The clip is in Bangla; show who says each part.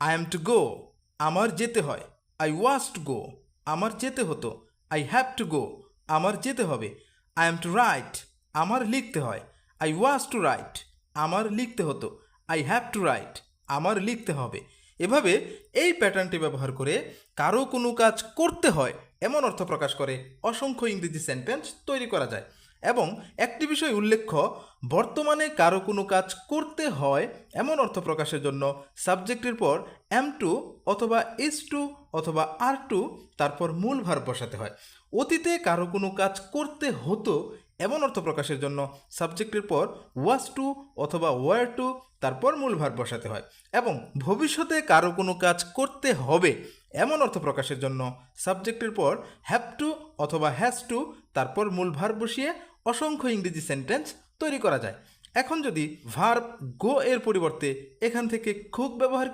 Speaker 1: আই এম টু গো, আমার যেতে হয়। আই ওয়াজ টু গো, আমার যেতে হতো। আই হ্যাভ টু গো, আমার যেতে হবে। আই এম টু রাইট, আমার লিখতে হয়। আই ওয়াজ টু রাইট, আমার লিখতে হতো। আই হ্যাভ টু রাইট, আমার লিখতে হবে। এভাবে এই প্যাটার্নটি ব্যবহার করে কারো কোনো কাজ করতে হয় এমন অর্থ প্রকাশ করে অসংখ্য ইংরেজি সেন্টেন্স তৈরি করা যায়। এবং একটি বিষয় উল্লেখ্য, বর্তমানে কারো কোনো কাজ করতে হয় এমন অর্থ প্রকাশের জন্য সাবজেক্টের পর এম টু অথবা ইজ টু অথবা আর টু তারপর মূল ভার্ব বসাতে হয়। অতীতে কারো কোনো কাজ করতে হতো এমন অর্থ প্রকাশের জন্য সাবজেক্টের পর ওয়াজ টু অথবা ওয়ার টু তারপর মূল ভার্ব বসাতে হয়। এবং ভবিষ্যতে কারো কোনো কাজ করতে হবে এমন অর্থ প্রকাশের জন্য সাবজেক্টের পর হ্যাভ টু অথবা হ্যাজ টু তারপর মূল ভার্ব বসিয়ে অসংখ্য ইংরেজি সেন্টেন্স তৈরি করা যায়। এখন যদি ভার্ব গো এর পরিবর্তে এখান থেকে কুক ব্যবহার করি,